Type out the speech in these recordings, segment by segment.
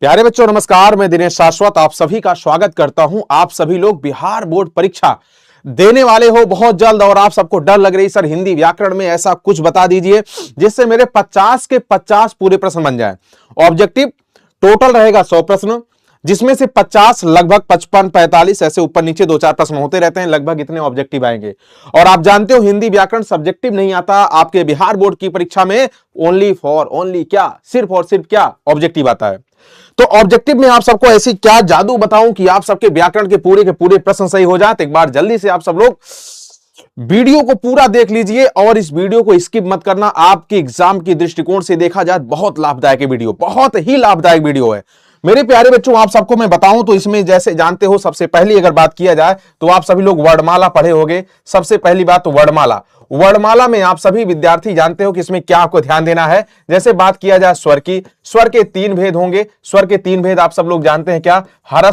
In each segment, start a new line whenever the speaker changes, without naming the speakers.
प्यारे बच्चों नमस्कार, मैं दिनेश शाश्वत आप सभी का स्वागत करता हूं। आप सभी लोग बिहार बोर्ड परीक्षा देने वाले हो बहुत जल्द और आप सबको डर लग रही सर हिंदी व्याकरण में ऐसा कुछ बता दीजिए जिससे मेरे 50 के 50 पूरे प्रश्न बन जाए। ऑब्जेक्टिव टोटल रहेगा 100 प्रश्न, जिसमें से 50 लगभग 55 45 ऐसे ऊपर नीचे 2-4 प्रश्न होते रहते हैं, लगभग इतने ऑब्जेक्टिव आएंगे। और आप जानते हो हिंदी व्याकरण सब्जेक्टिव नहीं आता आपके बिहार बोर्ड की परीक्षा में, ओनली क्या सिर्फ और सिर्फ क्या ऑब्जेक्टिव आता है। तो ऑब्जेक्टिव में आप सबको ऐसी क्या जादू बताऊं कि आप सबके व्याकरण के पूरे प्रश्न सही हो जाते। एक बार जल्दी से आप सब लोग वीडियो को पूरा देख लीजिए और इस वीडियो को स्किप मत करना। आपके एग्जाम की दृष्टिकोण से देखा जाए बहुत लाभदायक वीडियो, बहुत ही लाभदायक वीडियो है मेरे प्यारे बच्चों। आप सबको मैं बताऊं तो इसमें जैसे जानते हो, सबसे पहली अगर बात किया जाए तो आप सभी लोग वर्णमाला पढ़े होंगे। सबसे पहली बात तो वर्णमाला में आप सभी विद्यार्थी जानते हो कि इसमें क्या आपको ध्यान देना है। जैसे बात किया जाए स्वर की, स्वर के 3 भेद होंगे। स्वर के 3 भेद आप सब लोग जानते हैं क्या? हरा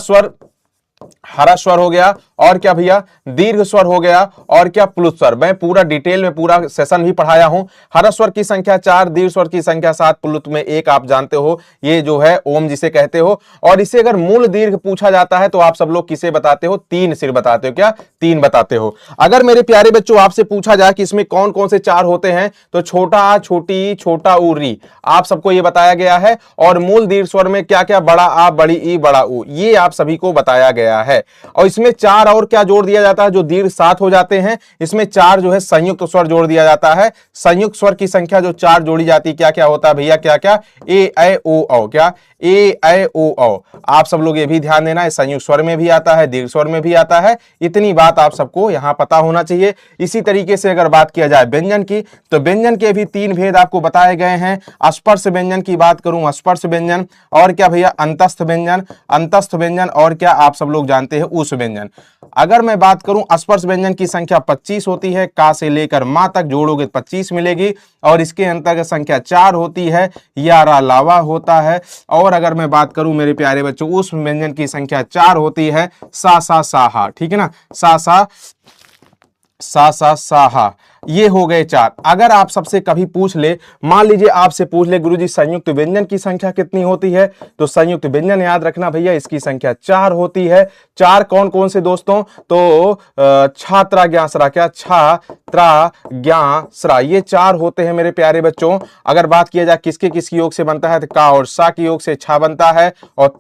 स्वर हो गया, और क्या भैया दीर्घ स्वर हो गया, और क्या प्लुत स्वर। मैं पूरा डिटेल में पूरा सेशन भी पढ़ाया हूं। हरा स्वर की संख्या 4, दीर्घ स्वर की संख्या 7, प्लुत में 1 आप जानते हो, ये जो है ओम जिसे कहते हो। और इसे अगर मूल दीर्घ पूछा जाता है तो आप सब लोग किसे बताते हो? 3 सिर बताते हो। क्या 3 बताते हो? अगर मेरे प्यारे बच्चों आपसे पूछा जाए कि इसमें कौन कौन से 4 होते हैं तो छोटा आ, छोटी, छोटा ऊ, री, आप सबको ये बताया गया है। और मूल दीर्घ स्वर में क्या क्या? बड़ा आ, बड़ी ई, बड़ा ऊ, ये आप सभी को बताया गया है। और इसमें 4 और क्या जोड़ दिया जाता है? जो दीर्घ 7 हो जाते हैं, इसमें 4 जो है संयुक्त स्वर जोड़ दिया जाता है। संयुक्त स्वर की संख्या जो 4 जोड़ी जाती है, क्या क्या होता है भैया? क्या क्या? ए ऐ ओ औ। क्या? ए ऐ ओ औ। आप सब लोग ये भी ध्यान देना है, संयुक्त स्वर में भी आता है, दीर्घ स्वर में भी आता है। इतनी बात आप सबको यहां पता होना चाहिए। इसी तरीके से अगर बात किया जाए व्यंजन की, तो व्यंजन के भी 3 भेद आपको बताए गए हैं। स्पर्श व्यंजन की बात करूं, स्पर्श व्यंजन, और क्या भैया? अंतस्थ व्यंजन, और क्या आप सब लोग जानते हैं? उस व्यंजन। अगर मैं बात करूं स्पर्श व्यंजन की संख्या 25 होती है, का से लेकर मां तक जोड़ोगे 25 मिलेगी। और इसके अंतर्गत संख्या 4 होती है, यारा लावा होता है। और अगर मैं बात करूं मेरे प्यारे बच्चों, उस व्यंजन की संख्या 4 होती है, सा सा साहा। ठीक है ना, सा साहा, ये हो गए 4। अगर आप सबसे कभी पूछ ले, मान लीजिए आपसे पूछ ले गुरुजी संयुक्त व्यंजन की संख्या कितनी होती है, तो संयुक्त व्यंजन याद रखना भैया इसकी संख्या 4 होती है। 4 कौन कौन से दोस्तों? तो छात्रा ज्ञासरा, क्या? छात्रा ज्ञासरा, ये 4 होते हैं मेरे प्यारे बच्चों। अगर बात किया जाए किसके किसकी योग से बनता है, तो का और सा की योग से छा बनता है, और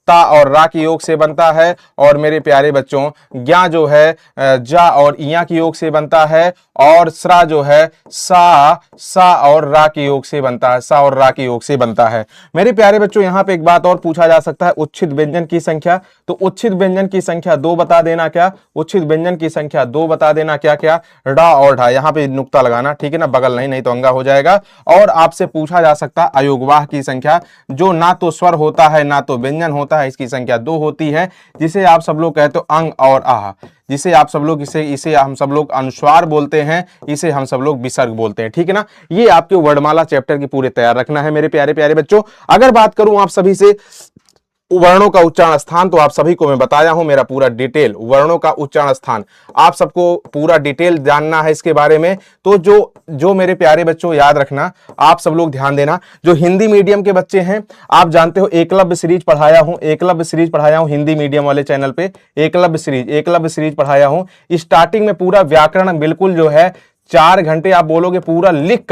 ता और रा की योग से बनता है। और मेरे प्यारे बच्चों ज्ञा जो है जा और इया की योग से बनता है। और स्रा जो है सा और रा के योग से बनता है, सा और रा के योग से बनता है। मेरे प्यारे बच्चों यहां पे एक बात और पूछा जा सकता है, उच्छिद व्यंजन की संख्या। तो उच्छिद व्यंजन की संख्या 2 बता देना। क्या? उच्छिद व्यंजन की संख्या 2 बता देना। क्या क्या? डा और ढा, यहां पे नुक्ता लगाना, ठीक है ना, बगल नहीं तो अंगा हो जाएगा। और आपसे पूछा जा सकता है अयोगवाह की संख्या, जो ना तो स्वर होता है ना तो व्यंजन होता है, इसकी संख्या 2 होती है, जिसे आप सब लोग कहते हो अंग और आह, जिसे आप सब लोग इसे हम सब लोग अनुस्वार बोलते हैं, इसे हम सब लोग विसर्ग बोलते हैं। ठीक है ना, ये आपके वर्णमाला चैप्टर की पूरे तैयार रखना है मेरे प्यारे प्यारे बच्चों। अगर बात करूं आप सभी से वर्णों का उच्चारण स्थान, तो आप सभी को मैं बताया हूं मेरा पूरा डिटेल वर्णों का उच्चारण स्थान, आप सबको पूरा डिटेल जानना है इसके बारे में। तो जो मेरे प्यारे बच्चों याद रखना, आप सब लोग ध्यान देना, जो हिंदी मीडियम के बच्चे हैं, आप जानते हो एकलव्य सीरीज पढ़ाया हूं हिंदी मीडियम वाले चैनल पे। एकलव्य सीरीज पढ़ाया हूं। स्टार्टिंग में पूरा व्याकरण बिल्कुल जो है 4 घंटे आप बोलोगे पूरा लिख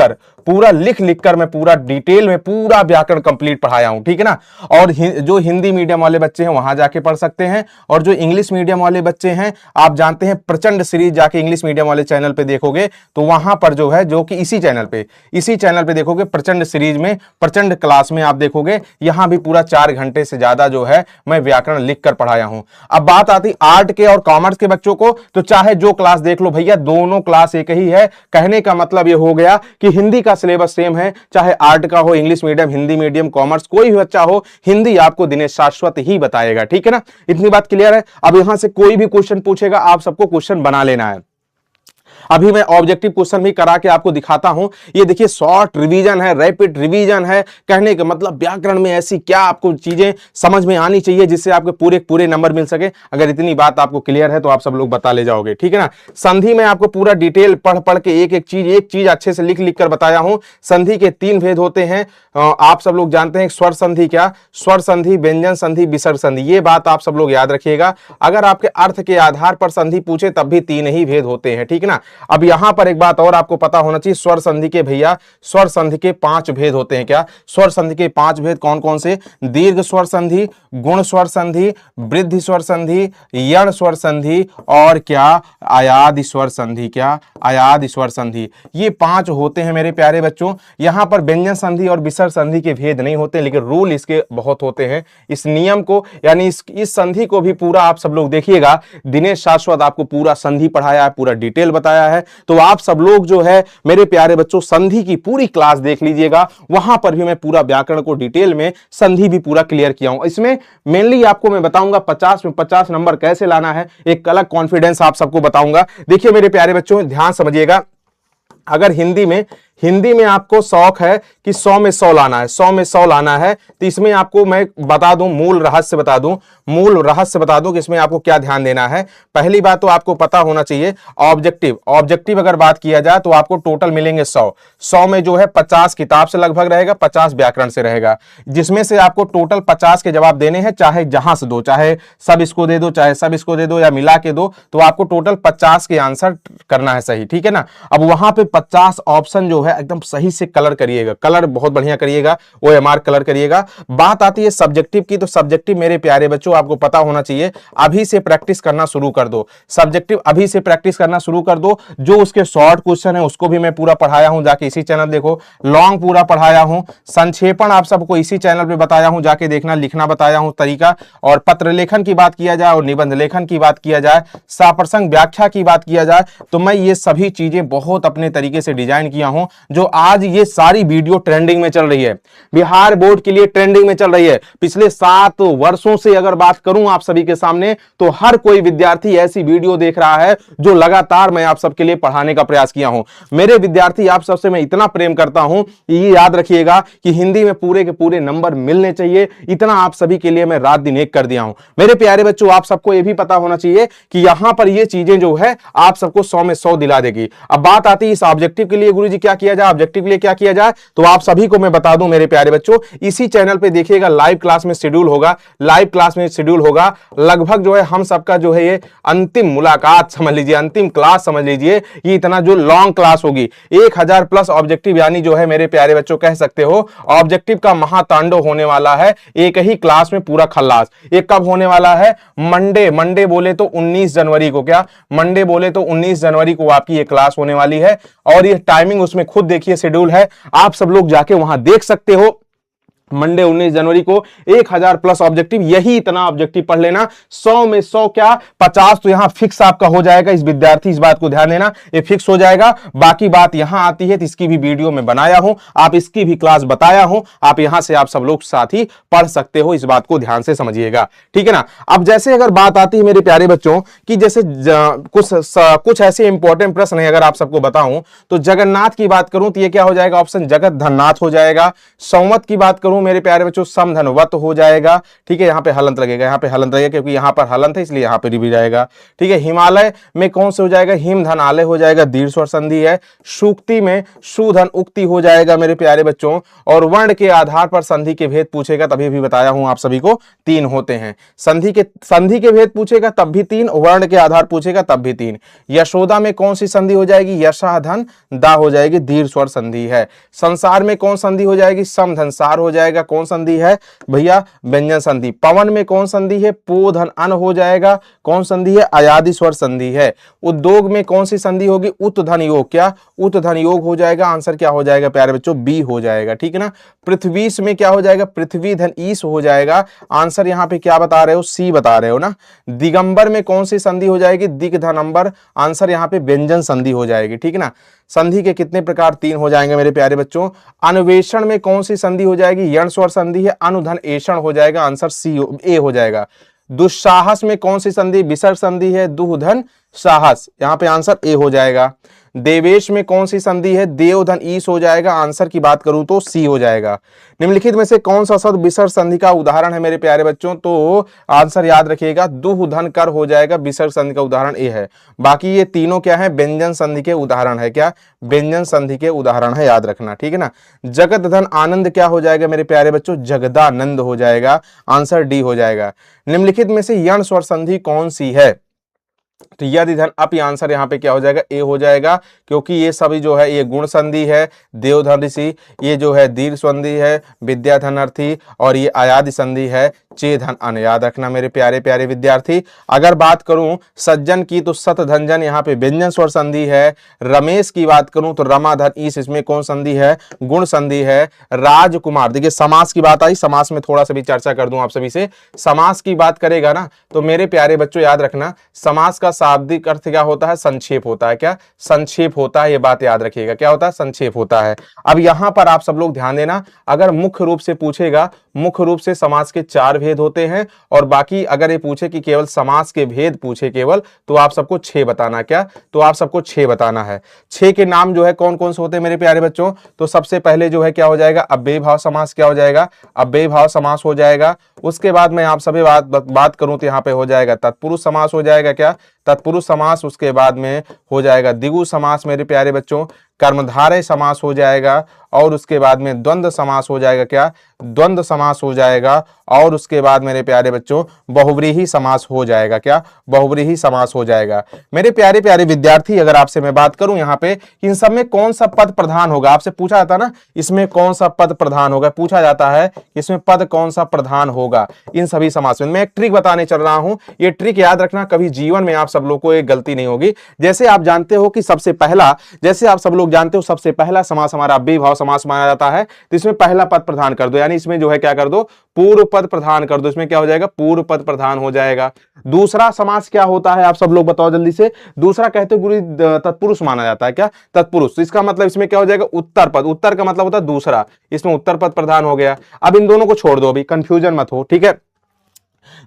कर मैं पूरा डिटेल में पूरा व्याकरण कंप्लीट पढ़ाया हूं। ठीक है ना, और जो हिंदी मीडियम वाले बच्चे हैं वहां जाके पढ़ सकते हैं। और जो इंग्लिश मीडियम वाले बच्चे हैं, आप जानते हैं प्रचंड सीरीज जाके इंग्लिश मीडियम वाले चैनल पे देखोगे तो वहां पर जो है, जो कि इसी चैनल पे देखोगे, प्रचंड सीरीज में, प्रचंड क्लास में आप देखोगे, यहां भी पूरा 4 घंटे से ज्यादा जो है मैं व्याकरण लिख कर पढ़ाया हूं। अब बात आती आर्ट के और कॉमर्स के बच्चों को, तो चाहे जो क्लास देख लो भैया, दोनों क्लास एक ही है। कहने का मतलब यह हो गया कि हिंदी का सिलेबस सेम है, चाहे आर्ट का हो, English medium, Hindi medium, commerce, कोई भी बच्चा हो, हिंदी आपको दिनेश शाश्वत ही बताएगा। ठीक है ना, इतनी बात क्लियर है। अब यहां से कोई भी क्वेश्चन पूछेगा, आप सबको क्वेश्चन बना लेना है। अभी मैं ऑब्जेक्टिव क्वेश्चन भी करा के आपको दिखाता हूं। ये देखिए शॉर्ट रिवीजन है, रैपिड रिवीजन है। कहने का मतलब व्याकरण में ऐसी क्या आपको चीजें समझ में आनी चाहिए जिससे आपके पूरे पूरे नंबर मिल सके। अगर इतनी बात आपको क्लियर है तो आप सब लोग बता ले जाओगे, ठीक है ना। संधि में आपको पूरा डिटेल पढ़ पढ़ के एक चीज अच्छे से लिख लिख कर बताया हूं। संधि के 3 भेद होते हैं, आप सब लोग जानते हैं। स्वर संधि क्या, स्वर संधि, व्यंजन संधि, विसर्ग संधि, ये बात आप सब लोग याद रखिएगा। अगर आपके अर्थ के आधार पर संधि पूछे तब भी 3 ही भेद होते हैं, ठीक है ना। अब यहां पर एक बात और आपको पता होना चाहिए, स्वर संधि के भैया, स्वर संधि के 5 भेद होते हैं। क्या स्वर संधि के 5 भेद कौन कौन से? दीर्घ स्वर संधि, गुण स्वर संधि, वृद्धि स्वर संधि, यण स्वर संधि और क्या आयाद स्वर संधि। क्या आयाद स्वर संधि, ये 5 होते हैं मेरे प्यारे बच्चों। यहां पर व्यंजन संधि और विसर्ग संधि के भेद नहीं होते, लेकिन रूल इसके बहुत होते हैं। इस नियम को यानी इस संधि को भी पूरा आप सब लोग देखिएगा। दिनेश शाश्वत आपको पूरा संधि पढ़ाया है, पूरा डिटेल बताया है। तो आप सब लोग जो है मेरे प्यारे बच्चों संधि की पूरी क्लास देख लीजिएगा। वहां पर भी मैं पूरा व्याकरण को डिटेल में संधि भी पूरा क्लियर किया हूं। इसमें मेनली आपको मैं बताऊंगा 50 में 50 नंबर कैसे लाना है, एक अलग कॉन्फिडेंस आप सबको बताऊंगा। देखिए मेरे प्यारे बच्चों ध्यान समझिएगा। अगर हिंदी में आपको शौक है कि 100 में 100 लाना है, 100 में 100 लाना है, तो इसमें आपको मैं बता दूं, मूल रहस्य बता दूं कि इसमें आपको क्या ध्यान देना है। पहली बात तो आपको पता होना चाहिए ऑब्जेक्टिव अगर बात किया जाए तो आपको टोटल मिलेंगे 100 में जो है 50 किताब से लगभग रहेगा, 50 व्याकरण से रहेगा, जिसमें से आपको टोटल 50 के जवाब देने हैं, चाहे जहां से दो, चाहे सब इसको दे दो, चाहे सब इसको दे दो या मिला के दो, तो आपको टोटल 50 के आंसर करना है सही, ठीक है ना। अब वहां पे 50 ऑप्शन जो है एकदम सही से कलर करिएगा, कलर बहुत बढ़िया करिएगा, OMR कलर करिएगा। बात आती है सब्जेक्टिव की, तो सब्जेक्टिव मेरे प्यारे बच्चों आपको पता होना चाहिए, अभी से प्रैक्टिस करना शुरू कर दो। सब्जेक्टिव अभी से प्रैक्टिस करना शुरू कर दो। जो उसके शॉर्ट क्वेश्चन है उसको भी मैं पूरा पढ़ाया हूं, जाके इसी चैनल देखो। लॉन्ग पूरा पढ़ाया हूं, संक्षेपण आप सबको इसी चैनल पे बताया हूं, जाके देखना, लिखना बताया हूं तरीका। और पत्र लेखन की बात किया जाए और निबंध लेखन की बात किया जाए, साप्रसंग व्याख्या की बात किया जाए, तो मैं ये सभी चीजें बहुत अपने तरीके से डिजाइन किया हूं। जो आज ये सारी वीडियो ट्रेंडिंग में चल रही है, बिहार बोर्ड के लिए ट्रेंडिंग में चल रही है। पिछले 7 वर्षों से अगर बात करूं आप सभी के सामने, तो हर कोई विद्यार्थी ऐसी वीडियो देख रहा है जो लगातार मैं आप सबके लिए पढ़ाने का प्रयास किया हूं। मेरे विद्यार्थी आप सबसे मैं इतना प्रेम करता हूं, ये याद रखिएगा कि हिंदी में पूरे के पूरे नंबर मिलने चाहिए, इतना आप सभी के लिए मैं रात दिन एक कर दिया हूं। मेरे प्यारे बच्चों आप सबको यह भी पता होना चाहिए कि यहां पर ये चीजें जो है आप सबको 100 में 100 दिला देगी। अब बात आती है इस ऑब्जेक्टिव के लिए गुरुजी क्या किया जाए, ऑब्जेक्टिव के लिए क्या किया जाए, तो आप सभी को मैं बता दूं मेरे प्यारे बच्चों, इसी चैनल पे देखिएगा, लाइव क्लास में शेड्यूल होगा, लगभग जो है हम सबका जो है ये अंतिम मुलाकात समझ लीजिए, अंतिम क्लास समझ लीजिए। ये इतना जो लॉन्ग क्लास होगी, 1000 प्लस ऑब्जेक्टिव, यानी जो है मेरे प्यारे बच्चों कह सकते हो ऑब्जेक्टिव का महातांडव होने वाला है एक ही क्लास में, पूरा खल्लास। ये कब होने वाला है? मंडे बोले तो 19 जनवरी को, क्या मंडे बोले तो 19 जनवरी को आपकी ये क्लास होने वाली है। और ये टाइमिंग उसमें खुद देखिए शेड्यूल है, आप सब लोग जाके वहां देख सकते हो। मंडे 19 जनवरी को 1000 प्लस ऑब्जेक्टिव, यही इतना ऑब्जेक्टिव पढ़ लेना। 100 में 100 क्या 50 तो यहां फिक्स आपका हो जाएगा। इस विद्यार्थी इस बात को ध्यान देना, ये फिक्स हो जाएगा। बाकी बात यहां आती है तो इसकी भी वीडियो में बनाया हूं, आप इसकी भी क्लास बताया हूं, आप यहां से आप सब लोग साथ ही पढ़ सकते हो। इस बात को ध्यान से समझिएगा, ठीक है ना। अब जैसे अगर बात आती है मेरे प्यारे बच्चों कि जैसे कुछ ऐसे इंपॉर्टेंट प्रश्न है, अगर आप सबको बताऊं तो जगन्नाथ की बात करूं तो ये क्या हो जाएगा, ऑप्शन जगत धननाथ हो जाएगा। संवत की बात करूं मेरे प्यारे बच्चों, समधनवत हो जाएगा, ठीक है। यहां पे हलंत लगेगा, यहां पे हलंत लगेगा क्योंकि यहां पर हलंत है, इसलिए यहां पे भी जाएगा, ठीक है। हिमालय में कौन से हो जाएगा, हिम धन आलय हो जाएगा, दीर्घ स्वर संधि है। सूक्ति में सुधन उक्ति हो जाएगा मेरे प्यारे बच्चों। और वर्ण के आधार पर संधि के भेद पूछेगा, तभी भी बताया हूं आप सभी को 3 होते हैं। संधि के भेद पूछेगा तब भी 3, वर्ण के आधार पूछेगा तब भी 3। यशोदा में कौन सी संधि हो जाएगी, यशा धन दा हो जाएगी, दीर्घ स्वर संधि है। संसार में कौन संधि हो जाएगी, सम धन सार हो जाएगा, कौन संधि है भैया, व्यंजन संधि। पवन में कौन संधि है, पो धन अन हो जाएगा, कौन संधि है, अयादि स्वर संधि है। उद्योग में कौन सी संधि होगी, उत धन योग, क्या उत धन योग हो जाएगा, आंसर क्या हो जाएगा प्यारे बच्चों, बी हो जाएगा, ठीक है ना। पृथ्वीश में क्या हो जाएगा, पृथ्वी धन ईश हो जाएगा, आंसर यहां पे क्या बता रहे हो, सी बता रहे हो ना। दिगंबर में कौन सी संधि हो जाएगी, दिग धन अंबर, आंसर यहां पे व्यंजन संधि हो जाएगी, ठीक है ना। संधि के कितने प्रकार, 3 हो जाएंगे मेरे प्यारे बच्चों। अन्वेषण में कौन सी संधि हो जाएगी, यण स्वर संधि है, अनुधन एषण हो जाएगा, आंसर सी ए हो जाएगा। दुस्साहस में कौन सी संधि, विसर्ग संधि है, दुह धन साहस, यहाँ पे आंसर ए हो जाएगा। देवेश में कौन सी संधि है? देव धन ईश हो जाएगा। आंसर की बात करूं तो सी हो जाएगा। निम्नलिखित में से कौन सा शब्द विसर्ग संधि का उदाहरण है मेरे प्यारे बच्चों? तो आंसर याद रखिएगा, दुह धन कर हो जाएगा, विसर्ग संधि का उदाहरण ए है। बाकी ये तीनों क्या है? व्यंजन संधि के उदाहरण है। क्या? व्यंजन संधि के उदाहरण है, याद रखना, ठीक है ना। जगत धन आनंद क्या हो जाएगा मेरे प्यारे बच्चों? जगदानंद हो जाएगा। आंसर डी हो जाएगा। निम्नलिखित में से यण स्वर संधि कौन सी है? तो यदि धन अप, आंसर यहाँ पे क्या हो जाएगा? ए हो जाएगा, क्योंकि ये सभी जो है ये गुण संधि है। देवधन ऋषि, ये जो है दीर्घ संधि है, विद्या धन अर्थी, और ये आयादि संधि है चे धन अन। याद रखना मेरे प्यारे प्यारे विद्यार्थी। अगर बात करूं सज्जन की तो सत धनजन, यहाँ पे व्यंजन स्वर संधि है। रमेश की बात करूं तो रमा धन ईश, इसमें कौन संधि है? गुण संधि है। राजकुमार, देखिए समास की बात आई, समास में थोड़ा सा भी चर्चा कर दूं आप सभी से। समास की बात करेगा ना तो मेरे प्यारे बच्चों याद रखना, समास का शाब्दिक अर्थ क्या होता है? संक्षेप होता है। क्या? संक्षेप होता है, ये बात याद रखिएगा। क्या होता है? संक्षेप होता है। अब यहां पर आप सब लोग ध्यान देना, अगर मुख्य रूप से पूछेगा, मुख्य रूप से समास के 4 भेद होते हैं, और बाकी अगर ये पूछे कि केवल समास के भेद पूछे केवल, तो आप सबको 6 बताना। क्या? तो आप सबको 6 बताना है। 6 के नाम जो है कौन कौन से होते हैं मेरे प्यारे बच्चों? तो सबसे पहले जो है क्या हो जाएगा? अव्ययी भाव समास। क्या हो जाएगा? अव्ययी भाव समास हो जाएगा। उसके बाद में आप सभी बात करूं तो यहाँ पे हो जाएगा तत्पुरुष समास हो जाएगा। क्या? तत्पुरुष समास। उसके बाद में हो जाएगा द्विगु समास मेरे प्यारे बच्चों। कर्मधारय समास हो जाएगा, और उसके बाद में द्वंद्व समास हो जाएगा। क्या? द्वंद्व समास हो जाएगा। और उसके बाद मेरे प्यारे बच्चों बहुव्रीहि समास हो जाएगा। क्या? बहुव्रीहि समास हो जाएगा। मेरे प्यारे प्यारे विद्यार्थी, अगर आपसे मैं बात करूं यहाँ पे इन सब में कौन सा पद प्रधान होगा, आपसे पूछा जाता ना इसमें कौन सा पद प्रधान होगा, पूछा जाता है इसमें पद कौन सा प्रधान होगा इन सभी समास में। मैं एक ट्रिक बताने चल रहा हूं, ये ट्रिक याद रखना, कभी जीवन में आप सब लोग को एक गलती नहीं होगी। जैसे आप जानते हो कि सबसे पहला, जैसे आप सब लोग जानते हो सबसे पहला समास हमारा अव्ययी भाव समास माना जाता है, तो इसमें पहला पद प्रधान कर दो, यानी इसमें जो है क्या कर दो? पूर्व पद प्रधान कर दो। इसमें क्या हो जाएगा? पूर्व पद प्रधान हो जाएगा। दूसरा समास क्या होता है आप सब लोग बताओ जल्दी से? दूसरा कहते हो गुरु तत्पुरुष माना जाता है। क्या? तत्पुरुष। इसका मतलब इसमें क्या हो जाएगा? उत्तर पद। उत्तर का मतलब होता है दूसरा, इसमें उत्तर पद प्रधान हो गया। अब इन दोनों को छोड़ दो, अभी कंफ्यूजन मत हो, ठीक है।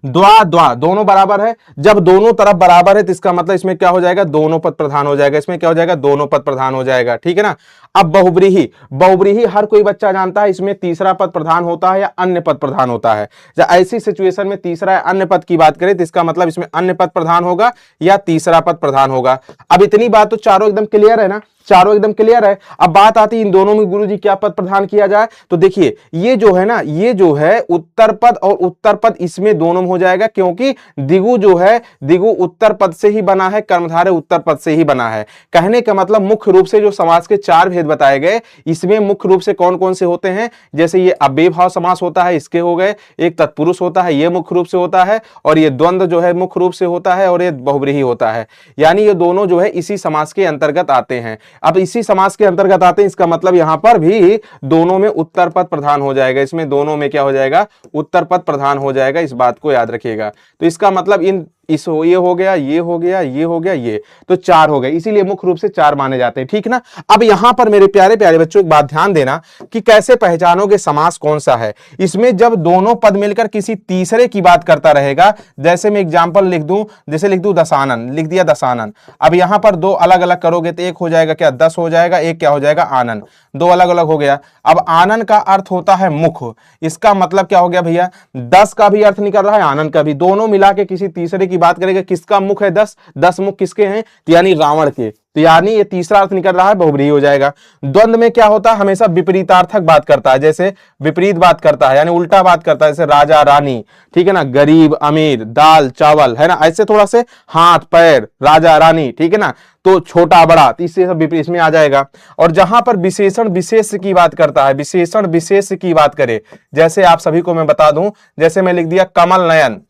द्वा द्वा दोनों बराबर है, जब दोनों तरफ बराबर है तो इसका मतलब इसमें क्या हो जाएगा? दोनों पद प्रधान हो जाएगा। इसमें क्या हो जाएगा? दोनों पद प्रधान हो जाएगा, ठीक है ना। अब बहुव्रीहि, बहुव्रीहि हर कोई बच्चा जानता है, इसमें तीसरा पद प्रधान होता है या अन्य पद प्रधान होता है। जब ऐसी सिचुएशन में तीसरा या अन्य पद की बात करें तो इसका मतलब इसमें अन्य पद प्रधान होगा या तीसरा पद प्रधान होगा। अब इतनी बात तो चारों एकदम क्लियर है ना? चारों एकदम क्लियर है। अब बात आती है इन दोनों में गुरुजी क्या पद प्रधान किया जाए, तो देखिए ये जो है ना, ये जो है उत्तर पद और उत्तर पद इसमें दोनों में हो जाएगा, क्योंकि दिगु जो है दिगु उत्तर पद से ही बना है, कर्मधारय उत्तर पद से ही बना है। कहने का मतलब मुख्य रूप से जो समास के 4 भेद बताए गए, इसमें मुख्य रूप से कौन कौन से होते हैं? जैसे ये अव्ययी भाव समास होता है, इसके हो गए। एक तत्पुरुष होता है, ये मुख्य रूप से होता है, और ये द्वंद्व जो है मुख्य रूप से होता है, और ये बहुव्रीहि होता है। यानी ये दोनों जो है इसी समास के अंतर्गत आते हैं। अब इसी समास के अंतर्गत आते हैं, इसका मतलब यहां पर भी दोनों में उत्तर पद प्रधान हो जाएगा। इसमें दोनों में क्या हो जाएगा? उत्तर पद प्रधान हो जाएगा। इस बात को याद रखिएगा। तो इसका मतलब ये हो गया, ये हो गया, ये हो गया, ये तो 4 हो गए, इसीलिए मुख्य रूप से 4 माने जाते हैं, ठीक ना। अब यहां पर मेरे प्यारे प्यारे बच्चों एक बात ध्यान देना कि कैसे पहचानोगे समास कौन सा है। इसमें जब दोनों पद मिलकर किसी तीसरे की बात करता रहेगा, जैसे मैं एग्जांपल लिख दूं, जैसे लिख दूं दशानन, लिख दिया दशानन। अब यहां पर दो अलग अलग करोगे तो एक हो जाएगा क्या? 10 हो जाएगा, एक क्या हो जाएगा? आनन। दो अलग अलग हो गया। अब आनन का अर्थ होता है मुख, इसका मतलब क्या हो गया भैया? 10 का भी अर्थ निकल रहा है, आनन का भी, दोनों मिला के किसी तीसरे की बात करेगा। किसका मुख है? 10 मुख किसके हैं? तो यानी रावण के। तो यानी ये तीसरा अर्थ निकल रहा है, बहुव्रीहि हो जाएगा। द्वंद्व में क्या होता है? हमेशा विपरीतार्थक बात करता है, जैसे विपरीत बात करता है, यानी उल्टा बात करता है, जैसे राजा रानी, ठीक है ना, गरीब अमीर, दाल चावल, है ना, ऐसे थोड़ा से हाथ पैर, राजा रानी, ठीक है ना, तो छोटा बड़ा, तो इससे सब विपरीत इसमें आ जाएगा। और जहां पर विशेषण विशेष की बात करता है, विशेषण विशेष की बात करे, जैसे आप सभी को मैं बता दूं, जैसे मैं लिख दिया कमल नयन,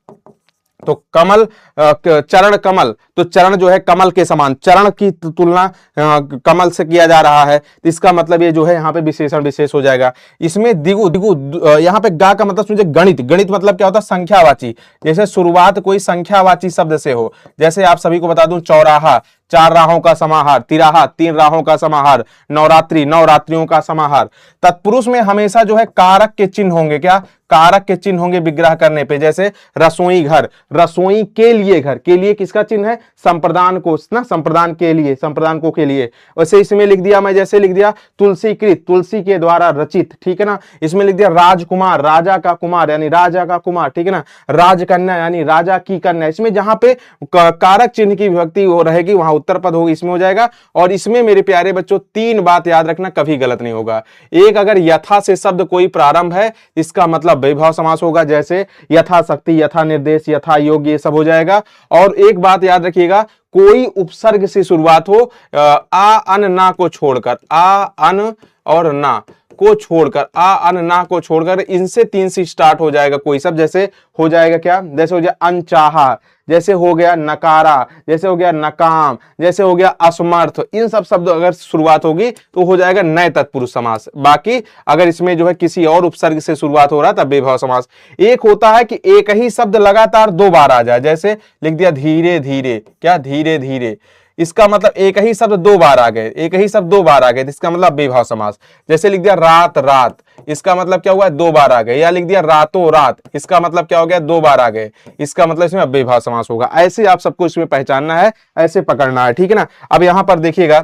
तो कमल चरण कमल, तो चरण जो है कमल के समान, चरण की तुलना कमल से किया जा रहा है, तो इसका मतलब ये जो है यहाँ पे विशेषण विशेष हो जाएगा। इसमें दिगु दिगु, यहाँ पे गा का मतलब समझे गणित, गणित मतलब क्या होता है? संख्यावाची। जैसे शुरुआत कोई संख्यावाची शब्द से हो, जैसे आप सभी को बता दूं चौराहा, चार राहों का समाहार, तिराहा, तीन राहों का समाहार, नवरात्रि, नौ रात्रियों का समाहार। तत्पुरुष में हमेशा जो है कारक के चिन्ह होंगे, क्या कारक के चिन्ह होंगे विग्रह करने पे, जैसे रसोई घर, रसोई के लिए घर, के लिए किसका चिन्ह है, संप्रदान को ना, संप्रदान के लिए, संप्रदान को के लिए। वैसे इसमें लिख दिया मैं, जैसे लिख दिया तुलसीकृत, तुलसी के द्वारा रचित, ठीक है ना। इसमें लिख दिया राजकुमार, राजा का कुमार यानी राजा का कुमार, ठीक है ना। राजकन्या यानी राजा की कन्या। इसमें जहां पे कारक चिन्ह की विभक्ति हो रहेगी वहां उत्तर पद होगी, इसमें हो जाएगा। और इसमें मेरे प्यारे बच्चों तीन बात याद रखना, कभी गलत नहीं होगा। एक, अगर यथा से शब्द कोई प्रारंभ है इसका मतलब वैभव समास होगा, जैसे यथाशक्ति, यथा निर्देश, यथा योग्य, ये सब हो जाएगा। और एक बात याद रखिएगा, कोई उपसर्ग से शुरुआत हो, आ अन ना को छोड़कर, आ अन और ना को छोड़कर, आ अन ना को छोड़कर, इनसे तीन से स्टार्ट हो जाएगा कोई सब, जैसे हो जाएगा क्या, जैसे हो जाएगा अनचाहा, जैसे हो गया नकारा, जैसे हो गया नकाम, जैसे हो गया असमर्थ। इन सब शब्द अगर शुरुआत होगी तो हो जाएगा नए तत्पुरुष समास। बाकी अगर इसमें जो है किसी और उपसर्ग से शुरुआत हो रहा तब वैभव समास। एक होता है कि एक ही शब्द लगातार दो बार आ जाए, जैसे लिख दिया धीरे धीरे, क्या धीरे धीरे, इसका मतलब एक ही शब्द दो बार आ गए, एक ही शब्द दो बार आ गए, इसका मतलब वैभव समास। जैसे लिख दिया रात रात, इसका मतलब क्या हुआ, दो बार आ गए। या लिख दिया रातों रात, इसका मतलब क्या हो गया, दो बार आ गए, इसका मतलब इसमें वैभव समास होगा। ऐसे आप सबको इसमें पहचानना है, ऐसे पकड़ना है, ठीक है ना। अब यहां पर देखिएगा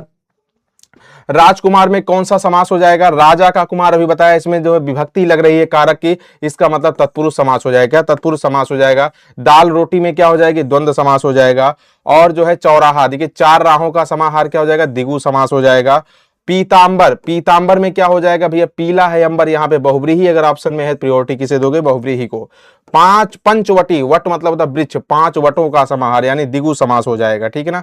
राजकुमार में कौन सा समास हो जाएगा, राजा का कुमार अभी बताया, इसमें जो है विभक्ति लग रही है कारक की, इसका मतलब तत्पुरुष समास हो जाएगा, क्या तत्पुरुष समास हो जाएगा। दाल रोटी में क्या हो जाएगी, द्वंद्व समास हो जाएगा। और जो है चौराहा, देखिए चार राहों का समाहार क्या हो जाएगा, द्विगु समास हो जाएगा। पीतांबर, पीतांबर में क्या हो जाएगा भैया, पीला है अंबर, यहाँ पे बहुब्रीही अगर ऑप्शन में है प्रियोरिटी किसे दोगे, बहुब्रीही को। पांच पंचवटी, वट मतलब होता वृक्ष, पांच वटों का समाहार यानी द्विगु समास हो जाएगा, ठीक है ना।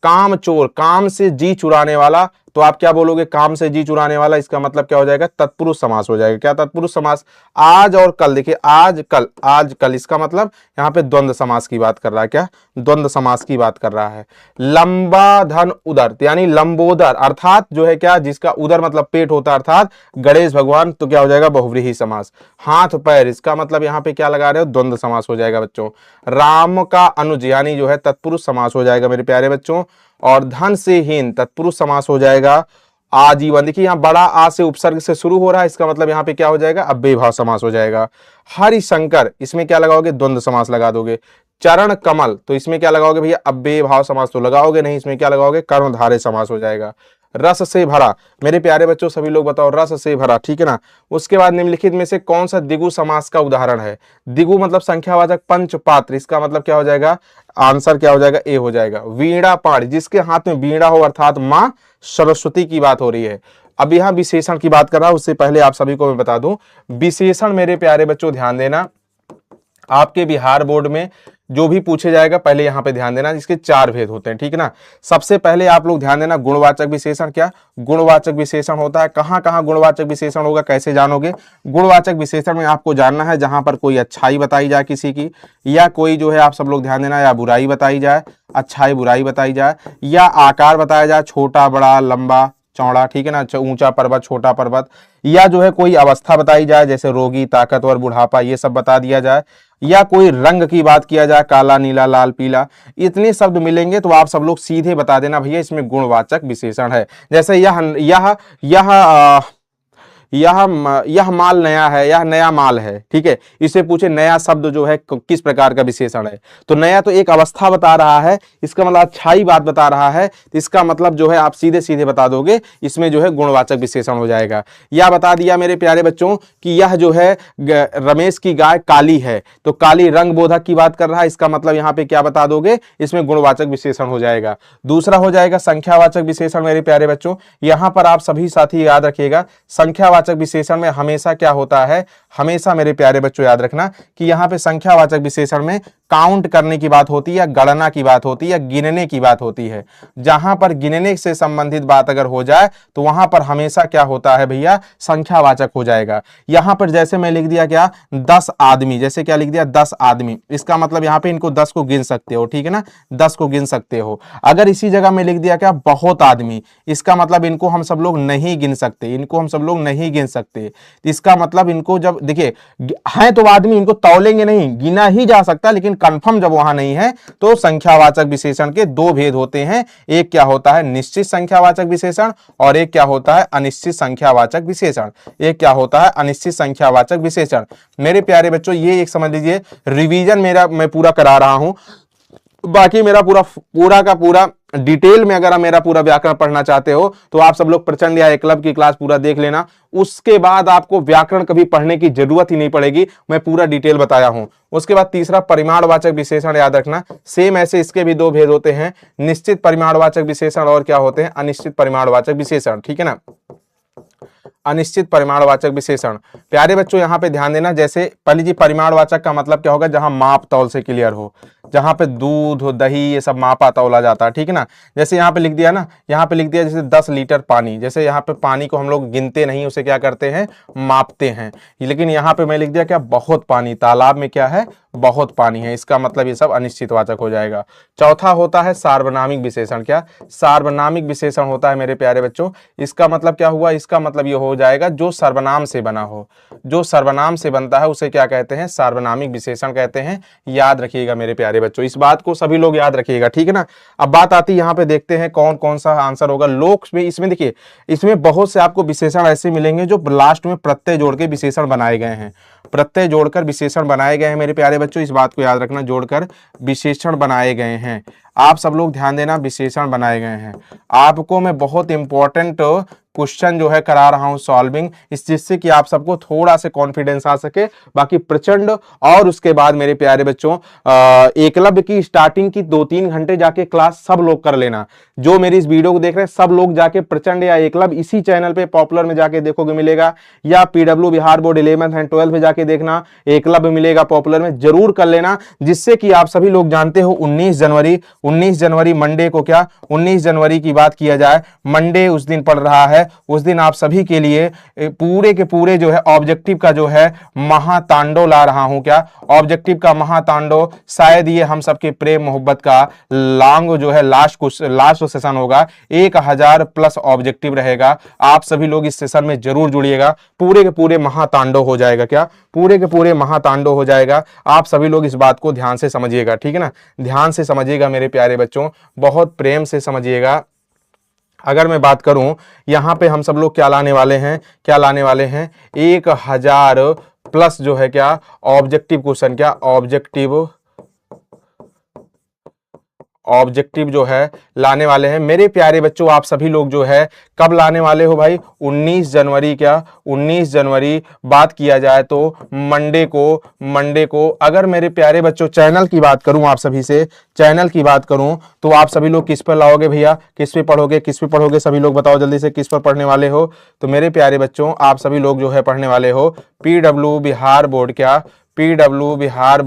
काम चोर, काम से जी चुराने वाला, तो आप क्या बोलोगे, काम से जी चुराने वाला, इसका मतलब क्या हो जाएगा, तत्पुरुष समास हो जाएगा, क्या तत्पुरुष समास। आज और कल, देखिए आज कल, आज कल, इसका मतलब यहाँ पे द्वंद्व समास की बात कर रहा है, क्या द्वंद्व समास की बात कर रहा है। लंबा धन उदर यानी लंबोदर, अर्थात जो है क्या, जिसका उदर मतलब पेट होता है, अर्थात गणेश भगवान, तो क्या हो जाएगा, बहुव्रीहि समास। हाथ पैर, इसका मतलब यहाँ पे क्या लगा रहे हो, द्वंद्व समास हो जाएगा बच्चों। राम का अनुज यानी जो है तत्पुरुष समास हो जाएगा मेरे प्यारे बच्चों। और धन से हीन तत्पुरुष समास हो जाएगा। आजीवन, देखिए यहाँ बड़ा आ से उपसर्ग से शुरू हो रहा है, इसका मतलब यहाँ पे क्या हो जाएगा, अव्ययभाव समास हो जाएगा। हरिशंकर, इसमें क्या लगाओगे, द्वंद्व समास लगा दोगे। चरण कमल, तो इसमें क्या लगाओगे भैया, अव्ययभाव समास तो लगाओगे नहीं, इसमें क्या लगाओगे, कर्मधारय समास हो जाएगा। रस से भरा, मेरे प्यारे बच्चों सभी लोग बताओ, रस से भरा, ठीक है ना। उसके बाद निम्नलिखित में से कौन सा द्विगु समास का उदाहरण है। द्विगु मतलब संख्यावाचक पंच पात्र, इसका मतलब क्या हो जाएगा, आंसर क्या हो जाएगा, ए हो जाएगा। वीणा पाणी, जिसके हाथ में वीणा हो अर्थात मां सरस्वती की बात हो रही है। अब यहां विशेषण की बात कर रहा हूं, उससे पहले आप सभी को मैं बता दूं, विशेषण मेरे प्यारे बच्चों ध्यान देना, आपके बिहार बोर्ड में जो भी पूछे जाएगा पहले यहां पे ध्यान देना, इसके चार भेद होते हैं, ठीक है ना। सबसे पहले आप लोग ध्यान देना, गुणवाचक विशेषण, क्या गुणवाचक विशेषण होता है, कहां कहां गुणवाचक विशेषण होगा, कैसे जानोगे। गुणवाचक विशेषण में आपको जानना है जहां पर कोई अच्छाई बताई जाए किसी की, या कोई जो है आप सब लोग ध्यान देना, या बुराई बताई जाए, अच्छाई बुराई बताई जाए, या आकार बताया जाए, छोटा बड़ा लंबा चौड़ा, ठीक है ना, ऊंचा पर्वत छोटा पर्वत, या जो है कोई अवस्था बताई जाए, जैसे रोगी ताकतवर बुढ़ापा, ये सब बता दिया जाए, या कोई रंग की बात किया जाए, काला नीला लाल पीला, इतने शब्द मिलेंगे तो आप सब लोग सीधे बता देना भैया इसमें गुणवाचक विशेषण है। जैसे यह माल नया है, यह नया माल है, ठीक है। इसे पूछे नया शब्द जो है किस प्रकार का विशेषण है, तो नया तो एक अवस्था बता रहा है, इसका मतलब अच्छाई बात बता रहा है, तो इसका मतलब जो है आप सीधे सीधे बता दोगे, इसमें जो है गुणवाचक विशेषण हो जाएगा। या बता दिया मेरे प्यारे बच्चों कि यह जो है रमेश की गाय काली है, तो काली रंग बोधक की बात कर रहा है, इसका मतलब यहाँ पे क्या बता दोगे, इसमें गुणवाचक विशेषण हो जाएगा। दूसरा हो जाएगा संख्यावाचक विशेषण मेरे प्यारे बच्चों, यहां पर आप सभी साथी याद रखिएगा, संख्यावाचक विशेषण में हमेशा क्या होता है, हमेशा मेरे प्यारे बच्चों याद रखना कि यहां पे संख्यावाचक विशेषण में काउंट करने की बात होती है, गणना की बात होती है, गिनने की बात होती है। जहां पर गिनने से संबंधित बात अगर हो जाए तो वहां पर हमेशा क्या होता है भैया, संख्यावाचक हो जाएगा। यहां पर जैसे मैं लिख दिया क्या, 10 आदमी, जैसे क्या लिख दिया 10 आदमी, इसका मतलब यहां पे इनको 10 को गिन सकते हो, ठीक है ना, 10 को गिन सकते हो। अगर इसी जगह में लिख दिया क्या, बहुत आदमी, इसका मतलब इनको हम सब लोग नहीं गिन सकते, इनको हम सब लोग नहीं गिन सकते। इसका मतलब इनको जब देखिए हैं तो आदमी, इनको तौलेंगे नहीं, गिना ही जा सकता लेकिन लेकिन कंफर्म जब वहां नहीं है तो संख्यावाचक विशेषण के दो भेद होते हैं, एक क्या होता है निश्चित संख्यावाचक विशेषण और एक क्या होता है अनिश्चित संख्यावाचक विशेषण। एक क्या होता है अनिश्चित संख्यावाचक विशेषण। मेरे प्यारे बच्चों ये एक समझ लीजिए रिवीजन मेरा मैं पूरा करा रहा हूं, बाकी मेरा पूरा का पूरा डिटेल में अगर आप मेरा पूरा व्याकरण पढ़ना चाहते हो तो आप सब लोग प्रचंड या एकलव्य की क्लास पूरा देख लेना, उसके बाद आपको व्याकरण कभी पढ़ने की जरूरत ही नहीं पड़ेगी, मैं पूरा डिटेल बताया हूं। उसके बाद तीसरा परिमाणवाचक विशेषण याद रखना, सेम ऐसे इसके भी दो भेद होते हैं, निश्चित परिमाणवाचक विशेषण और क्या होते हैं अनिश्चित परिमाणवाचक विशेषण, ठीक है ना। अनिश्चित परिमाणवाचक विशेषण प्यारे बच्चों यहां पे ध्यान देना, जैसे पहली जी परिमाणवाचक का मतलब क्या होगा जहां माप तौल से क्लियर हो, जहां पे दूध दही ये सब मापा तौला जाता है, ठीक है ना। जैसे यहाँ पे लिख दिया ना, यहाँ पे लिख दिया जैसे 10 लीटर पानी, जैसे यहाँ पे पानी को हम लोग गिनते नहीं उसे क्या करते हैं मापते हैं, लेकिन यहाँ पे मैं लिख दिया क्या बहुत पानी, तालाब में क्या है बहुत पानी है, इसका मतलब ये सब अनिश्चितवाचक हो जाएगा। चौथा होता है सार्वनामिक विशेषण, क्या सार्वनामिक विशेषण होता है मेरे प्यारे बच्चों, इसका मतलब क्या हुआ, इसका मतलब ये हो जाएगा जो सर्वनाम से बना हो, जो सर्वनाम से बनता है उसे क्या कहते हैं सार्वनामिक विशेषण कहते हैं। याद रखिएगा मेरे प्यारे बच्चों, इस बात को सभी लोग याद रखिएगा, ठीक है ना। अब बात आती है यहाँ पे देखते हैं कौन कौन सा आंसर होगा। लोक में इसमें देखिए इसमें बहुत से आपको विशेषण ऐसे मिलेंगे जो लास्ट में प्रत्यय जोड़ के विशेषण बनाए गए हैं, प्रत्यय जोड़कर विशेषण बनाए गए हैं मेरे प्यारे बच्चों, इस बात को याद रखना जोड़कर विशेषण बनाए गए हैं। आप सब लोग ध्यान देना विशेषण बनाए गए हैं। आपको मैं बहुत इंपॉर्टेंट क्वेश्चन जो है करा रहा हूं सॉल्विंग, इस जिससे कि आप सबको थोड़ा से कॉन्फिडेंस आ सके। बाकी प्रचंड और उसके बाद मेरे प्यारे बच्चों एकलव्य की स्टार्टिंग की 2-3 घंटे जाके क्लास सब लोग कर लेना, जो मेरी इस वीडियो को देख रहे हैं सब लोग जाके प्रचंड या एकलव्य इसी चैनल पे पॉपुलर में जाके देखोगे मिलेगा, या PW Bihar board 11th and 12th में जाके देखना एकलव्य मिलेगा पॉपुलर में, जरूर कर लेना, जिससे कि आप सभी लोग जानते हो 19 जनवरी मंडे को, क्या 19 जनवरी की बात किया जाए मंडे उस दिन पड़ रहा है, उस दिन आप सभी के लिए पूरे के पूरे जो है ऑब्जेक्टिव का जो है महातांडव ला रहा हूं, क्या ऑब्जेक्टिव का महातांडव, शायद ये हम सबके प्रेम मोहब्बत का लॉन्ग जो है लास्ट सेशन होगा, 1000+ ऑब्जेक्टिव रहेगा। आप सभी लोग इस सेशन में जरूर जुड़िएगा, पूरे के पूरे महातांडव हो जाएगा, क्या पूरे के पूरे महातांडव हो जाएगा। आप सभी लोग इस बात को ध्यान से समझिएगा, ठीक है ना, ध्यान से समझिएगा मेरे प्यारे बच्चों, बहुत प्रेम से समझिएगा। अगर मैं बात करूं यहां पे हम सब लोग क्या लाने वाले हैं, क्या लाने वाले हैं 1000+ जो है क्या ऑब्जेक्टिव क्वेश्चन, क्या ऑब्जेक्टिव जो है लाने वाले हैं मेरे प्यारे बच्चों। आप सभी लोग जो है कब लाने वाले हो भाई 19 जनवरी, क्या 19 जनवरी बात किया जाए तो मंडे को अगर मेरे प्यारे बच्चों चैनल की बात करूं, आप सभी से चैनल की बात करूं तो आप सभी लोग किस पर लाओगे भैया, किस पे पढ़ोगे सभी लोग बताओ जल्दी से, किस पर पढ़ने वाले हो। तो मेरे प्यारे बच्चों आप सभी लोग जो है पढ़ने वाले हो पीडब्ल्यू बिहार बोर्ड, क्या PW Bihar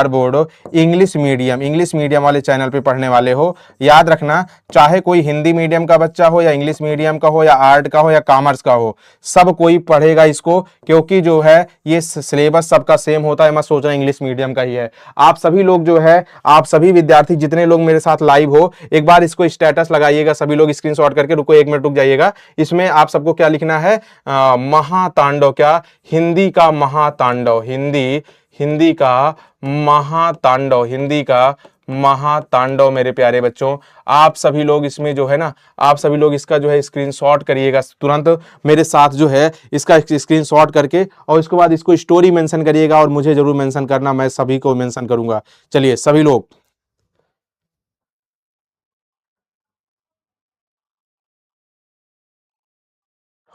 board English medium वाले चैनल पे पढ़ने वाले हो। याद रखना चाहे कोई हिंदी मीडियम का बच्चा हो या इंग्लिश मीडियम का हो या आर्ट का हो या कॉमर्स का हो, सब कोई पढ़ेगा इसको, क्योंकि जो है ये सिलेबस सबका सेम होता है, मत सोचना इंग्लिश मीडियम का ही है। आप सभी लोग जो है, आप सभी विद्यार्थी जितने लोग मेरे साथ लाइव हो एक बार इसको स्टेटस लगाइएगा, सभी लोग स्क्रीनशॉट करके, रुको 1 मिनट रुक जाइएगा। इसमें आप सबको क्या लिखना है महातांडव, क्या हिंदी का महातांडव, हिंदी का महातांडव मेरे प्यारे बच्चों। आप सभी लोग इसमें जो है ना, आप सभी लोग इसका जो है स्क्रीनशॉट करिएगा तुरंत मेरे साथ जो है, इसका स्क्रीनशॉट करके और इसके बाद इसको स्टोरी मेंशन करिएगा और मुझे जरूर मेंशन करना, मैं सभी को मेंशन करूंगा। चलिए सभी लोग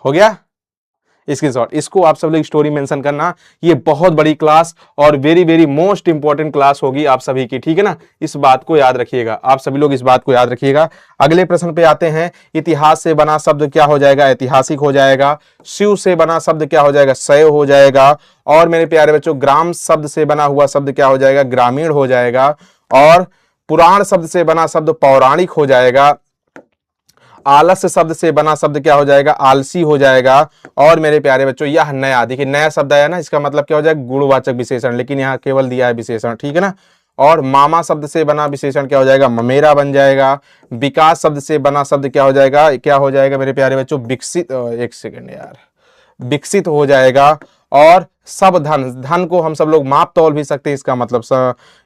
हो गया स्क्रीनशॉट, इसको आप सब लोग स्टोरी मेंशन करना। ये बहुत बड़ी क्लास और very very most important class होगी आप सभी की, ठीक है ना, इस बात को याद रखिएगा, आप सभी लोग इस बात को याद रखिएगा। अगले प्रश्न पे आते हैं, इतिहास से बना शब्द क्या हो जाएगा, ऐतिहासिक हो जाएगा। शिव से बना शब्द क्या हो जाएगा, शैव हो जाएगा। और मेरे प्यारे बच्चों ग्राम शब्द से बना हुआ शब्द क्या हो जाएगा, ग्रामीण हो जाएगा। और पुराण शब्द से बना शब्द पौराणिक हो जाएगा। आलस्य शब्द से बना शब्द क्या हो जाएगा, आलसी हो जाएगा। और मेरे प्यारे बच्चों यह नया, देखिए नया शब्द आया ना, इसका मतलब क्या हो जाएगा गुणवाचक विशेषण, लेकिन यहाँ केवल दिया है विशेषण, ठीक है ना। और मामा शब्द से बना विशेषण क्या हो जाएगा, ममेरा बन जाएगा। विकास शब्द से बना शब्द क्या हो जाएगा मेरे प्यारे बच्चों, विकसित, एक सेकेंड यार, विकसित हो जाएगा। और सब धन, धन को हम सब लोग माप तौल भी सकते हैं,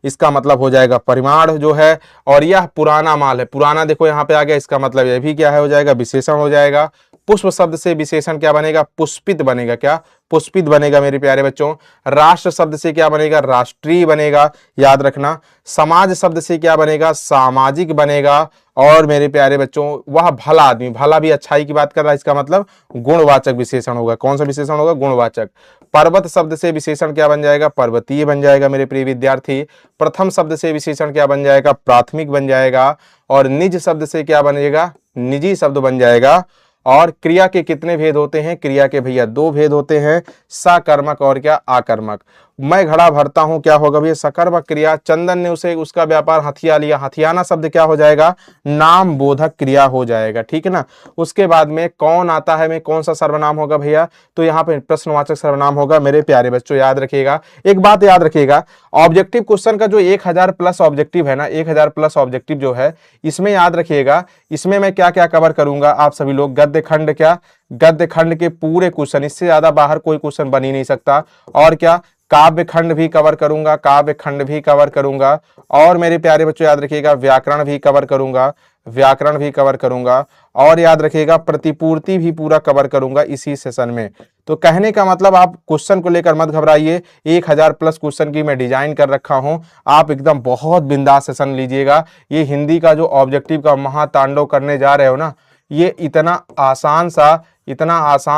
इसका मतलब हो जाएगा परिमाण जो है। और यह पुराना माल है, पुराना देखो यहाँ पे आ गया, इसका मतलब यह भी क्या है, हो जाएगा विशेषण हो जाएगा। पुष्प शब्द से विशेषण क्या बनेगा, पुष्पित बनेगा, क्या पुष्पित बनेगा मेरे प्यारे बच्चों। राष्ट्र शब्द से क्या बनेगा, राष्ट्रीय बनेगा, याद रखना। समाज शब्द से क्या बनेगा, सामाजिक बनेगा। और मेरे प्यारे बच्चों वह भला आदमी, भला भी अच्छाई की बात कर रहा है, इसका मतलब गुणवाचक विशेषण होगा। कौन सा विशेषण होगा, गुणवाचक। पर्वत शब्द से विशेषण क्या बन जाएगा, पर्वतीय बन जाएगा मेरे प्रिय विद्यार्थी। प्रथम शब्द से विशेषण क्या बन जाएगा, प्राथमिक बन जाएगा। और निज शब्द से क्या बनेगा, निजी शब्द बन जाएगा। और क्रिया के कितने भेद होते हैं, क्रिया के भैया 2 भेद होते हैं, सकर्मक और क्या, आकर्मक। मैं घड़ा भरता हूं, क्या होगा भैया, सकर्मक क्रिया। चंदन ने उसे उसका व्यापार हथिया लिया, हथियाना शब्द क्या हो जाएगा, नाम बोधक क्रिया हो जाएगा, ठीक है ना। उसके बाद में कौन आता है में कौन सा सर्वनाम होगा भैया, तो यहाँ पे प्रश्नवाचक सर्वनाम होगा मेरे प्यारे बच्चों। याद रखिएगा एक बात, याद रखिएगा ऑब्जेक्टिव क्वेश्चन का जो 1000 प्लस ऑब्जेक्टिव है ना, 1000 प्लस ऑब्जेक्टिव जो है, इसमें याद रखिएगा, इसमें मैं क्या क्या कवर करूंगा आप सभी लोग, गद्य खंड, क्या गद्य खंड के पूरे क्वेश्चन, इससे ज्यादा बाहर कोई क्वेश्चन बन ही नहीं सकता। और क्या काव्य खंड भी कवर करूंगा, काव्य खंड भी कवर करूंगा। और मेरे प्यारे बच्चों याद रखिएगा व्याकरण भी कवर करूंगा, व्याकरण भी कवर करूंगा। और याद रखिएगा प्रतिपूर्ति भी पूरा कवर करूंगा इसी सेशन में। तो कहने का मतलब आप क्वेश्चन को लेकर मत घबराइए, 1000 प्लस क्वेश्चन की मैं डिजाइन कर रखा हूं, आप एकदम बहुत बिंदास सेशन लीजिएगा। ये हिंदी का जो ऑब्जेक्टिव का महातांडव करने जा रहे हो ना, ये इतना आसान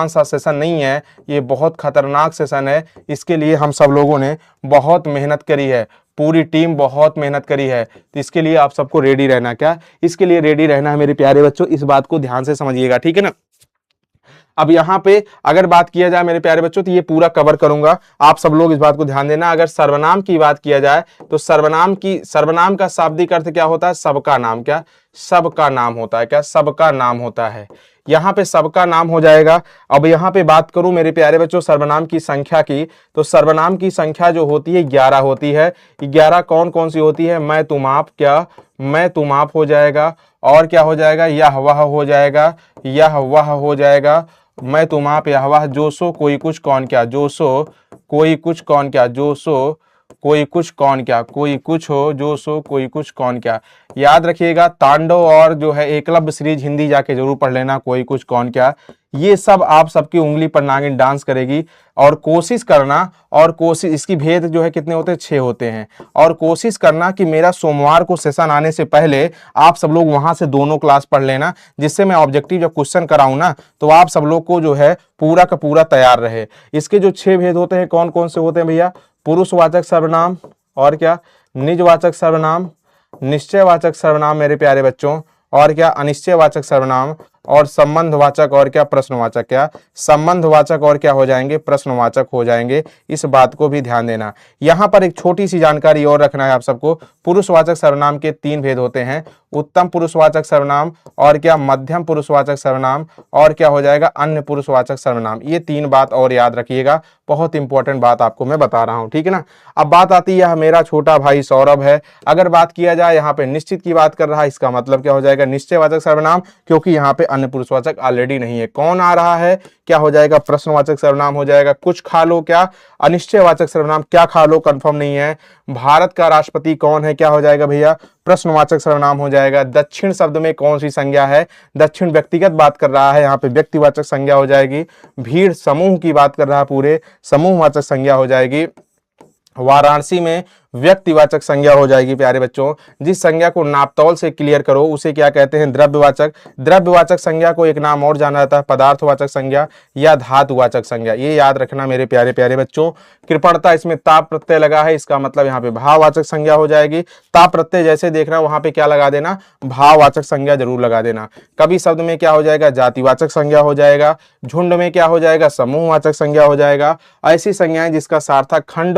सा सेशन नहीं है, ये बहुत खतरनाक सेशन है। इसके लिए हम सब लोगों ने बहुत मेहनत करी है, पूरी टीम बहुत मेहनत करी है। तो इसके लिए आप सबको रेडी रहना, क्या इसके लिए रेडी रहना है मेरे प्यारे बच्चों, इस बात को ध्यान से समझिएगा, ठीक है ना। अब यहाँ पे अगर बात किया जाए मेरे प्यारे बच्चों, तो ये पूरा कवर करूंगा, आप सब लोग इस बात को ध्यान देना। अगर सर्वनाम की बात किया जाए तो सर्वनाम का शाब्दिक अर्थ क्या होता है, सबका नाम, क्या सबका नाम होता है, क्या सबका नाम होता है। यहाँ पे सबका नाम हो जाएगा। अब यहाँ पे बात करूं मेरे प्यारे बच्चों सर्वनाम की संख्या की, तो सर्वनाम की संख्या जो होती है 11 होती है। 11 कौन कौन सी होती है, मैं तुम आप, क्या मैं तुम आप हो जाएगा। और क्या हो जाएगा, यह वह हो जाएगा, यह वह हो जाएगा। मैं तुम आप यह वह, जो सो कोई कुछ कौन क्या, जो सो कोई कुछ कौन क्या, जो सो कोई कुछ कौन क्या, कोई कुछ हो, जो सो कोई कुछ कौन क्या। याद रखिएगा तांडव और जो है एकलव्य सीरीज हिंदी जाके जरूर पढ़ लेना, कोई कुछ कौन क्या, ये सब आप सबकी उंगली पर नागिन डांस करेगी। और कोशिश करना, और कोशिश, इसकी भेद जो है कितने होते हैं, 6 होते हैं। और कोशिश करना कि मेरा सोमवार को सेशन आने से पहले आप सब लोग वहां से दोनों क्लास पढ़ लेना, जिससे मैं ऑब्जेक्टिव जब क्वेश्चन कराऊं ना, तो आप सब लोग को जो है पूरा का पूरा तैयार रहे। इसके जो 6 भेद होते हैं कौन कौन से होते हैं भैया, पुरुषवाचक सर्वनाम, और क्या निजवाचक सर्वनाम, निश्चयवाचक सर्वनाम मेरे प्यारे बच्चों, और क्या अनिश्चयवाचक सर्वनाम, और संबंधवाचक, और क्या प्रश्नवाचक, क्या संबंधवाचक और क्या हो जाएंगे, प्रश्नवाचक हो जाएंगे। इस बात को भी ध्यान देना। यहां पर एक छोटी सी जानकारी और रखना है आप सबको, पुरुषवाचक सर्वनाम के 3 भेद होते हैं, उत्तम पुरुषवाचक सर्वनाम, और क्या मध्यम पुरुषवाचक सर्वनाम, और क्या हो जाएगा अन्य पुरुषवाचक सर्वनाम। ये 3 बात और याद रखिएगा, बहुत इंपॉर्टेंट बात आपको मैं बता रहा हूं, ठीक है ना। अब बात आती है, मेरा छोटा भाई सौरभ है। अगर बात किया जाए यहाँ पे निश्चित की बात कर रहा है, इसका मतलब क्या हो जाएगा, निश्चयवाचक सर्वनाम, क्योंकि यहाँ पे अन्य पुरुषवाचक ऑलरेडी नहीं है। कौन आ रहा है, क्या हो जाएगा, प्रश्नवाचक सर्वनाम हो जाएगा। कुछ खा लो, क्या अनिश्चयवाचक सर्वनाम, क्या खा लो कंफर्म नहीं है। भारत का राष्ट्रपति कौन है, क्या हो जाएगा भैया, प्रश्नवाचक सर्वनाम हो जाएगा। दक्षिण शब्द में कौन सी संज्ञा है, दक्षिण व्यक्तिगत बात कर रहा है, यहाँ पे व्यक्तिवाचक संज्ञा हो जाएगी। भीड़ समूह की बात कर रहा है, पूरे समूहवाचक संज्ञा हो जाएगी। वाराणसी में व्यक्तिवाचक संज्ञा हो जाएगी प्यारे बच्चों। जिस संज्ञा को नापतौल से क्लियर करो उसे क्या कहते हैं, द्रव्यवाचक। द्रव्यवाचक संज्ञा को एक नाम और जाना जाता है, पदार्थवाचक संज्ञा या धातुवाचक संज्ञा। ये याद रखना मेरे प्यारे प्यारे बच्चों। कृपणता, इसमें ताप प्रत्यय लगा है, इसका मतलब यहाँ पे भाववाचक संज्ञा हो जाएगी। ताप प्रत्यय जैसे देखना वहां पे क्या लगा देना, भाववाचक संज्ञा जरूर लगा देना। कवि शब्द में क्या हो जाएगा, जातिवाचक संज्ञा हो जाएगा। झुंड में क्या हो जाएगा, समूहवाचक संज्ञा हो जाएगा। ऐसी संज्ञाएं जिसका सार्थक खंड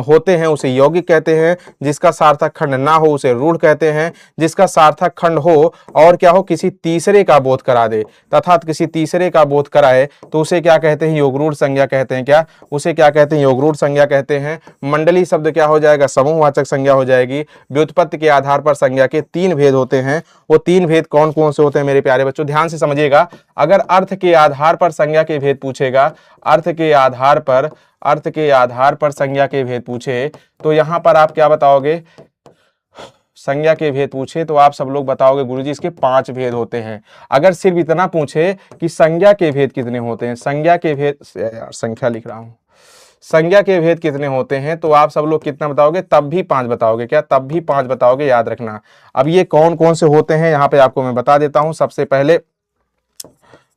होते हैं उसे यौगिक कहते हैं, जिसका सार्थक खंड ना हो उसे रूढ़ कहते हैं। जिसका सार्थक खंड हो और क्या हो, किसी तीसरे का बोध करा दे तथा किसी तीसरे का बोध कराए तो उसे क्या कहते हैं, योगरूढ़ संज्ञा कहते हैं। क्या उसे क्या कहते हैं, योगरूढ़ संज्ञा कहते हैं। मंडली शब्द क्या हो जाएगा, समूहवाचक संज्ञा हो जाएगी। व्युत्पत्ति के आधार पर संज्ञा के 3 भेद होते हैं। वो 3 भेद कौन कौन से होते हैं मेरे प्यारे बच्चों, ध्यान से समझिएगा। अगर अर्थ के आधार पर संज्ञा के भेद पूछेगा, अर्थ के आधार पर अर्थ के आधार पर संज्ञा के भेद पूछे तो यहां पर आप क्या बताओगे, संज्ञा के भेद पूछे तो आप सब लोग बताओगे गुरुजी इसके 5 भेद होते हैं। अगर सिर्फ इतना पूछे कि संज्ञा के भेद कितने होते हैं, संज्ञा के भेद, यार संख्या लिख रहा हूं, संज्ञा के भेद कितने होते हैं, तो आप सब लोग कितना बताओगे, तब भी 5 बताओगे। क्या तब भी 5 बताओगे, याद रखना। अब ये कौन कौन से होते हैं यहाँ पे आपको मैं बता देता हूं। सबसे पहले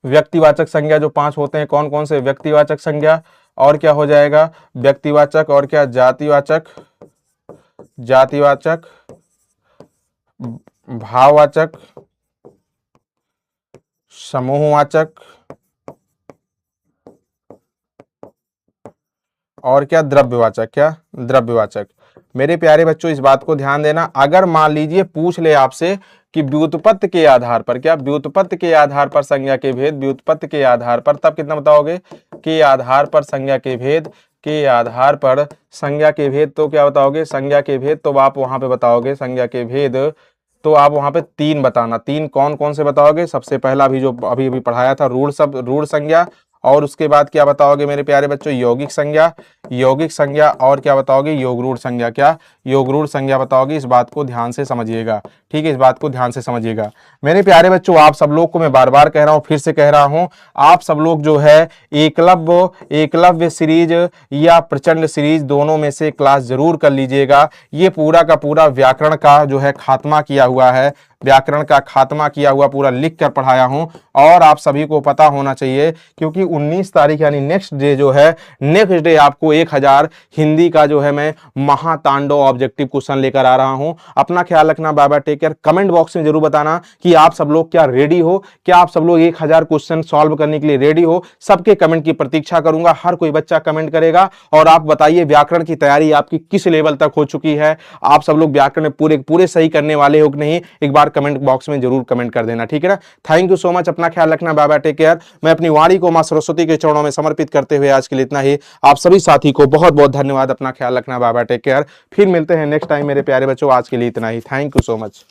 व्यक्तिवाचक संज्ञा जो 5 होते हैं, कौन कौन से, व्यक्तिवाचक संज्ञा, और क्या हो जाएगा व्यक्तिवाचक, और क्या जातिवाचक, जातिवाचक, भाववाचक, समूहवाचक, और क्या द्रव्यवाचक, क्या द्रव्यवाचक। मेरे प्यारे बच्चों इस बात को ध्यान देना, अगर मान लीजिए पूछ ले आपसे कि व्युत्पत्ति के आधार पर, क्या व्युत्पत्ति के आधार पर संज्ञा के भेद, व्युत्पत्ति के आधार पर, तब कितना बताओगे, के आधार पर संज्ञा के भेद, के आधार पर संज्ञा के भेद, तो क्या बताओगे संज्ञा के भेद, तो आप वहां पे बताओगे संज्ञा के भेद, तो आप वहां पे 3 बताना। 3 कौन कौन से बताओगे, सबसे पहला अभी जो अभी अभी पढ़ाया था रूढ़ संज्ञा, और उसके बाद क्या बताओगे मेरे प्यारे बच्चों यौगिक संज्ञा, यौगिक संज्ञा, और क्या बताओगे योगरूढ़ संज्ञा, क्या योगरूढ़ संज्ञा बताओगे। इस बात को ध्यान से समझिएगा, ठीक है, इस बात को ध्यान से समझिएगा मेरे प्यारे बच्चों। आप सब लोग को मैं बार बार कह रहा हूं, फिर से कह रहा हूं, आप सब लोग जो है एकलव्य सीरीज या प्रचंड सीरीज दोनों में से क्लास जरूर कर लीजिएगा। ये पूरा का पूरा व्याकरण का जो है खात्मा किया हुआ है, व्याकरण का खात्मा किया हुआ पूरा लिख कर पढ़ाया हूं, और आप सभी को पता होना चाहिए क्योंकि 19 तारीख यानी नेक्स्ट डे जो है, नेक्स्ट डे आपको 1000 हिंदी का जो है मैं महातांडव ऑब्जेक्टिव क्वेश्चन लेकर आ रहा हूं। अपना ख्याल रखना, bye bye, take care. Comment box में जरूर बताना कि आप सब लोग क्या रेडी हो, क्या आप सब लोग 1000 क्वेश्चन सॉल्व करने के लिए रेडी हो। सबके कमेंट की प्रतीक्षा करूंगा, हर कोई बच्चा कमेंट करेगा। और आप बताइए व्याकरण की तैयारी आपकी किस लेवल तक हो चुकी है, आप सब लोग व्याकरण में पूरे पूरे सही करने वाले हो कि नहीं, एक बार कमेंट बॉक्स में जरूर कमेंट कर देना, ठीक है ना। थैंक यू सो मच, अपना ख्याल रखना, बाय बाय, टेक केयर। मैं अपनी वाणी को मां सरस्वती के चरणों में समर्पित करते हुए आज के लिए इतना ही। आप सभी साथी को बहुत बहुत धन्यवाद, अपना ख्याल रखना, बाय बाय, टेक केयर। फिर मिलते हैं नेक्स्ट टाइम मेरे प्यारे बच्चों, आज के लिए इतना ही। Thank you so much.